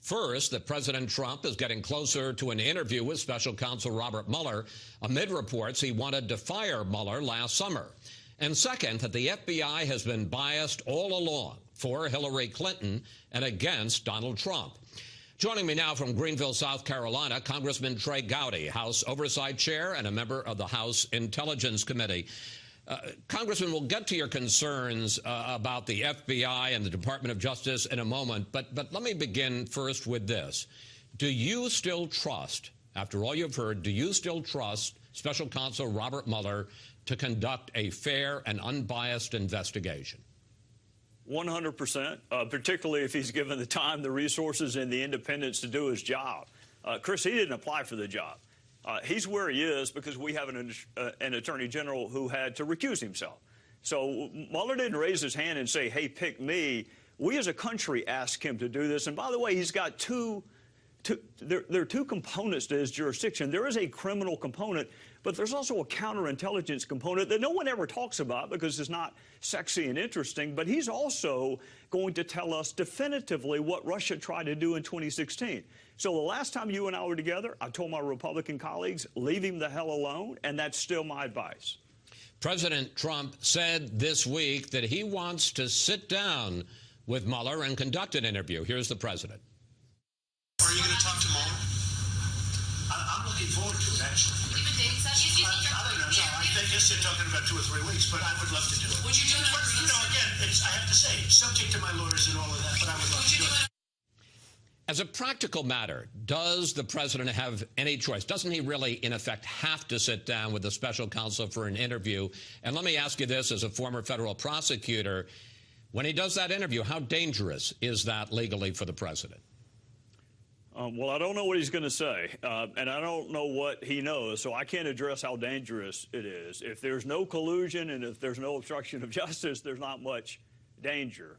First, that President Trump is getting closer to an interview with special counsel Robert Mueller amid reports he wanted to fire Mueller last summer. And second, that the FBI has been biased all along for Hillary Clinton and against Donald Trump. Joining me now from Greenville, South Carolina, Congressman Trey Gowdy, House Oversight Chair and a member of the House Intelligence Committee. Congressman, we'll get to your concerns about the FBI and the Department of Justice in a moment, but let me begin first with this. Do you still trust, after all you've heard, do you still trust Special Counsel Robert Mueller to conduct a fair and unbiased investigation? 100%, particularly if he's given the time, the resources, and the independence to do his job. Chris, he didn't apply for the job. He's where he is because we have an attorney general who had to recuse himself. So Mueller didn't raise his hand and say, hey, pick me. We as a country asked him to do this. And by the way, he's got there are two components to his jurisdiction. There is a criminal component, but there's also a counterintelligence component that no one ever talks about because it's not sexy and interesting. But he's also going to tell us definitively what Russia tried to do in 2016. So the last time you and I were together, I told my Republican colleagues, leave him the hell alone, and that's still my advice. President Trump said this week that he wants to sit down with Mueller and conduct an interview. Here's the president. Are you going to talk to Mueller? I'm looking forward to it, actually. Give a date session? I don't know. No, I guess they're talking about 2 or 3 weeks, but I would love to do it. Would you do that? But, you know, again, I have to say, subject to my lawyers and all of that, but I would love to do it. As a practical matter, does the president have any choice? Doesn't he really, in effect, have to sit down with the special counsel for an interview? And let me ask you this as a former federal prosecutor. When he does that interview, how dangerous is that legally for the president? Well, I don't know what he's going to say, and I don't know what he knows, so I can't address how dangerous it is. If there's no collusion and if there's no obstruction of justice, there's not much danger.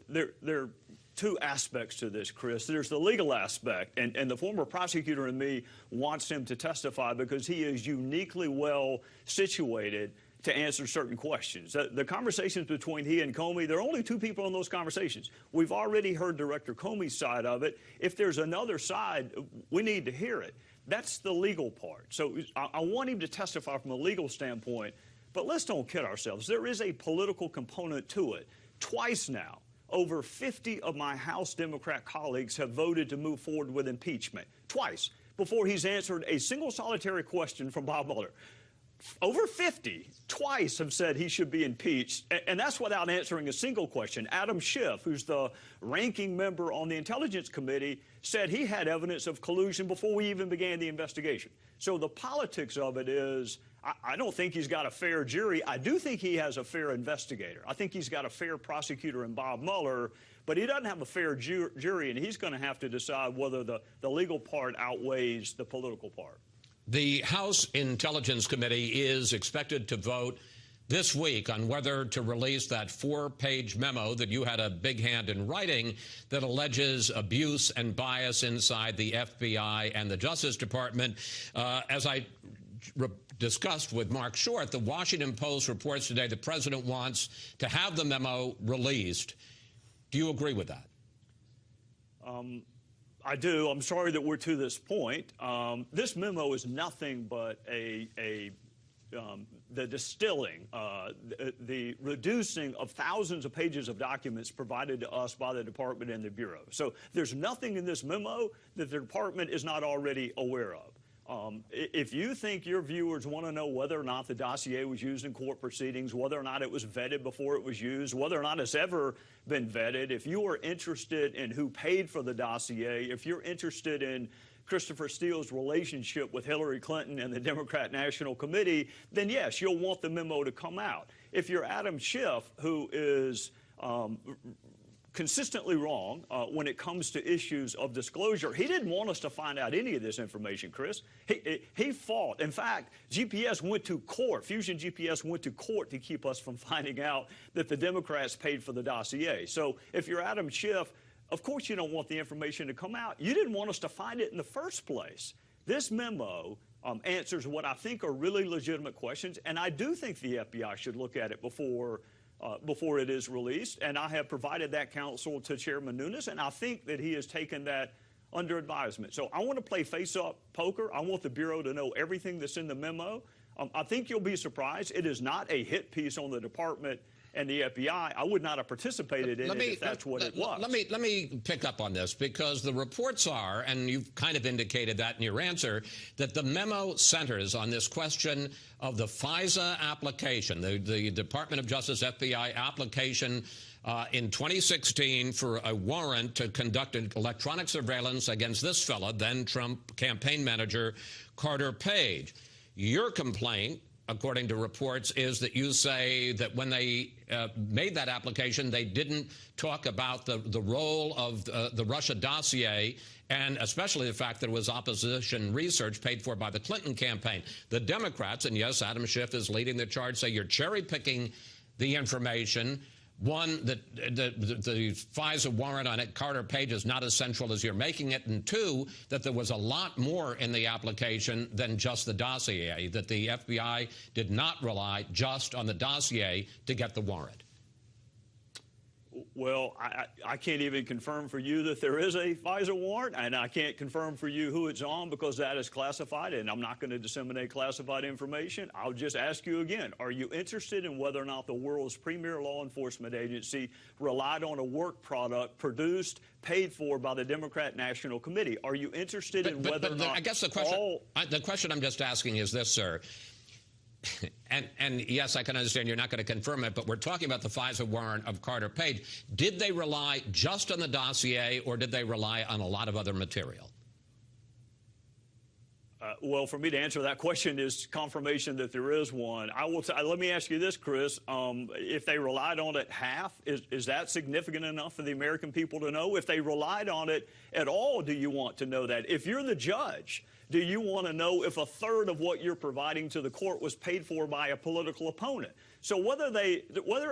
There are two aspects to this, Chris. There's the legal aspect, and the former prosecutor in me wants him to testify because he is uniquely well situated to answer certain questions. The conversations between he and Comey, there are only 2 people in those conversations. We've already heard Director Comey's side of it. If there's another side, we need to hear it. That's the legal part. So I want him to testify from a legal standpoint, but let's don't kid ourselves. There is a political component to it. Twice now, over 50 of my House Democrat colleagues have voted to move forward with impeachment. Twice, before he's answered a single solitary question from Bob Mueller. Over 50 twice have said he should be impeached, and that's without answering a single question. Adam Schiff, who's the ranking member on the Intelligence Committee, said he had evidence of collusion before we even began the investigation. So the politics of it is, I don't think he's got a fair jury. I do think he has a fair investigator. I think he's got a fair prosecutor in Bob Mueller, but he doesn't have a fair jury, and he's going to have to decide whether the legal part outweighs the political part. The House Intelligence Committee is expected to vote this week on whether to release that 4-page memo that you had a big hand in writing that alleges abuse and bias inside the FBI and the Justice Department. As I discussed with Mark Short, the Washington Post reports today the president wants to have the memo released. Do you agree with that? I do. I'm sorry that we're to this point. This memo is nothing but the distilling, the reducing of thousands of pages of documents provided to us by the department and the Bureau. So there's nothing in this memo that the department is not already aware of. If you think your viewers want to know whether or not the dossier was used in court proceedings, whether or not it was vetted before it was used, whether or not it's ever been vetted, if you are interested in who paid for the dossier, if you're interested in Christopher Steele's relationship with Hillary Clinton and the Democrat National Committee, then yes, you'll want the memo to come out. If you're Adam Schiff, who is consistently wrong when it comes to issues of disclosure. He didn't want us to find out any of this information, Chris. He fought. In fact, GPS went to court. Fusion GPS went to court to keep us from finding out that the Democrats paid for the dossier. So if you're Adam Schiff, of course you don't want the information to come out. You didn't want us to find it in the first place. This memo answers what I think are really legitimate questions, and I do think the FBI should look at it before before it is released. And I have provided that counsel to Chairman Nunes, and I think that he has taken that under advisement. So I want to play face-up poker. I want the Bureau to know everything that's in the memo. I think you'll be surprised. It is not a hit piece on the department and the FBI. I would not have participated in it if that's what it was. Let me pick up on this, because the reports are, and you've kind of indicated that in your answer, that the memo centers on this question of the FISA application, the Department of Justice FBI application in 2016 for a warrant to conduct electronic surveillance against this fella, then Trump campaign manager Carter Page. Your complaint, according to reports, is that you say that when they made that application, they didn't talk about the role of the Russia dossier, and especially the fact that it was opposition research paid for by the Clinton campaign. The Democrats, and yes, Adam Schiff is leading the charge, say you're cherry-picking the information. One, that the FISA warrant on it, Carter Page, is not as central as you're making it. And two, that there was a lot more in the application than just the dossier, that the FBI did not rely just on the dossier to get the warrant. Well, I can't even confirm for you that there is a FISA warrant, and I can't confirm for you who it's on, because that is classified, and I'm not going to disseminate classified information. I'll just ask you again, are you interested in whether or not the world's premier law enforcement agency relied on a work product produced, paid for by the Democrat National Committee? Are you interested in whether or not I guess the question I'm just asking is this, sir. And yes, I can understand you're not going to confirm it, but we're talking about the FISA warrant of Carter Page. Did they rely just on the dossier, or did they rely on a lot of other material? Well, for me to answer that question is confirmation that there is one. Let me ask you this, Chris. If they relied on it half, is that significant enough for the American people to know? If they relied on it at all, do you want to know that? If you're the judge, do you want to know if a third of what you're providing to the court was paid for by a political opponent? So whether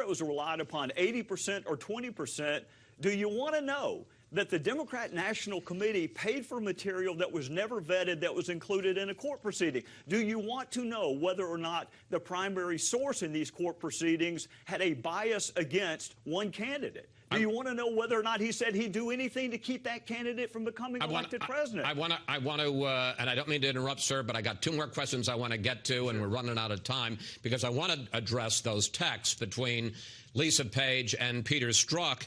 it was relied upon 80% or 20%, do you want to know that the Democrat National Committee paid for material that was never vetted, that was included in a court proceeding? Do you want to know whether or not the primary source in these court proceedings had a bias against one candidate? Do you want to know whether or not he said he'd do anything to keep that candidate from becoming elected president? I want to, and I don't mean to interrupt, sir, but I got two more questions I want to get to, and we're running out of time, because I want to address those texts between Lisa Page and Peter Strzok,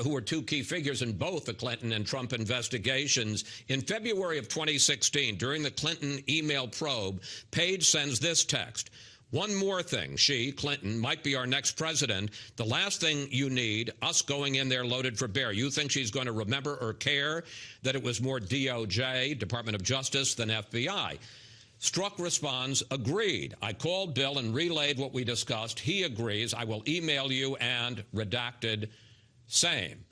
who were two key figures in both the Clinton and Trump investigations. In February of 2016, during the Clinton email probe, Page sends this text: "One more thing, she, Clinton, might be our next president. The last thing you need, us going in there loaded for bear." You think she's going to remember or care that it was more DOJ, Department of Justice, than FBI? Strzok responds, "Agreed. I called Bill and relayed what we discussed. He agrees. I will email you," and redacted, same.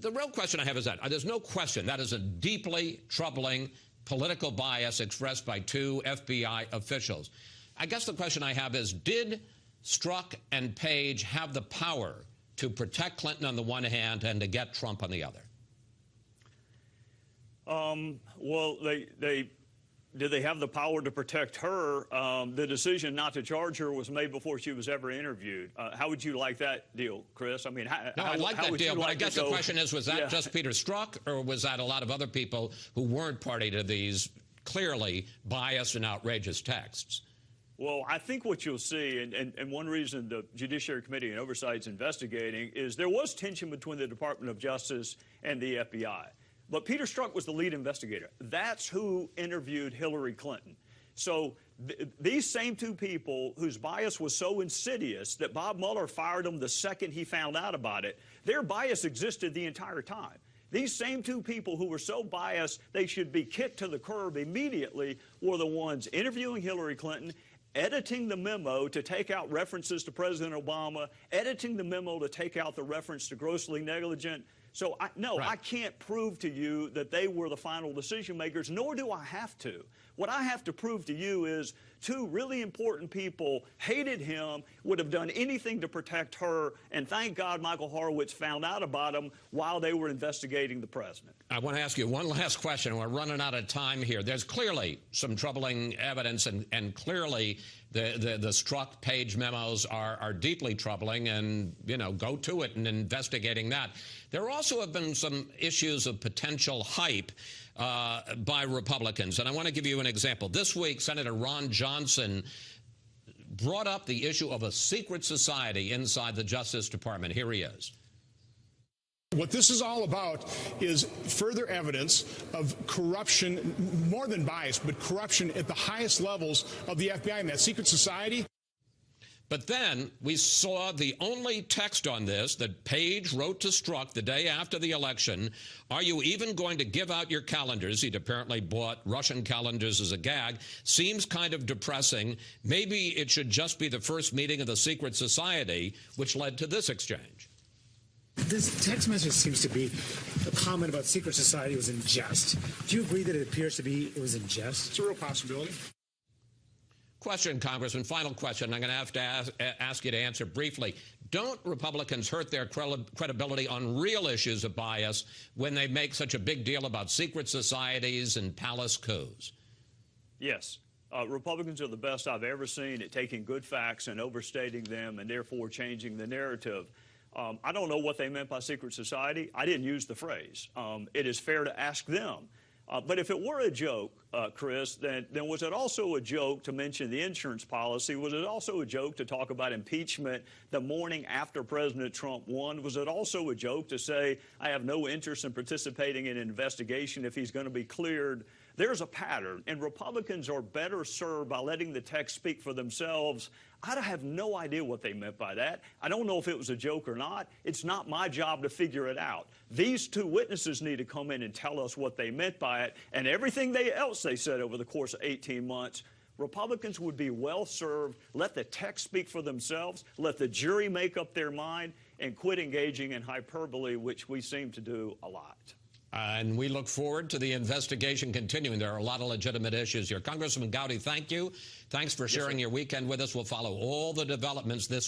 The real question I have is that there's no question that is a deeply troubling political bias expressed by two FBI officials. I guess the question I have is, did Strzok and Page have the power to protect Clinton on the one hand and to get Trump on the other? Well, did they have the power to protect her? The decision not to charge her was made before she was ever interviewed. How would you like that deal, Chris? I mean, I like that deal, but I guess the question is, was that just Peter Strzok, or was that a lot of other people who weren't party to these clearly biased and outrageous texts? Well, I think what you'll see, and one reason the Judiciary Committee and Oversight is investigating, is there was tension between the Department of Justice and the FBI. But Peter Strzok was the lead investigator. That's who interviewed Hillary Clinton. So these same two people whose bias was so insidious that Bob Mueller fired them the second he found out about it, their bias existed the entire time. These same two people who were so biased they should be kicked to the curb immediately were the ones interviewing Hillary Clinton, editing the memo to take out references to President Obama, editing the memo to take out the reference to grossly negligent. So, I can't prove to you that they were the final decision makers, nor do I have to. What I have to prove to you is two really important people hated him, would have done anything to protect her, and thank God Michael Horowitz found out about him while they were investigating the president. I want to ask you one last question. We're running out of time here. There's clearly some troubling evidence, and clearly the Strzok page memos are deeply troubling, and, you know, go to it in investigating that. There also have been some issues of potential hype by Republicans, and I want to give you an example. This week, Senator Ron Johnson brought up the issue of a secret society inside the Justice Department. Here he is. What this is all about is further evidence of corruption, more than bias, but corruption at the highest levels of the FBI and that secret society. But then we saw the only text on this that Page wrote to Strzok the day after the election. Are you even going to give out your calendars? He'd apparently bought Russian calendars as a gag. Seems kind of depressing. Maybe it should just be the first meeting of the secret society, which led to this exchange. This text message seems to be a comment about secret society was in jest. Do you agree that it appears to be it was in jest? It's a real possibility. Question, Congressman. Final question. I'm going to have to ask you to answer briefly. Don't Republicans hurt their credibility on real issues of bias when they make such a big deal about secret societies and palace coups? Yes. Republicans are the best I've ever seen at taking good facts and overstating them and therefore changing the narrative. I don't know what they meant by secret society. I didn't use the phrase. It is fair to ask them. But if it were a joke, Chris, then was it also a joke to mention the insurance policy? Was it also a joke to talk about impeachment the morning after President Trump won? Was it also a joke to say, I have no interest in participating in an investigation if he's going to be cleared? There's a pattern, and Republicans are better served by letting the text speak for themselves. I have no idea what they meant by that. I don't know if it was a joke or not. It's not my job to figure it out. These two witnesses need to come in and tell us what they meant by it, and everything else they said over the course of 18 months, Republicans would be well served. Let the text speak for themselves. Let the jury make up their mind, and quit engaging in hyperbole, which we seem to do a lot. And we look forward to the investigation continuing. There are a lot of legitimate issues here. Congressman Gowdy, thank you. Thanks for sharing your weekend with us. We'll follow all the developments this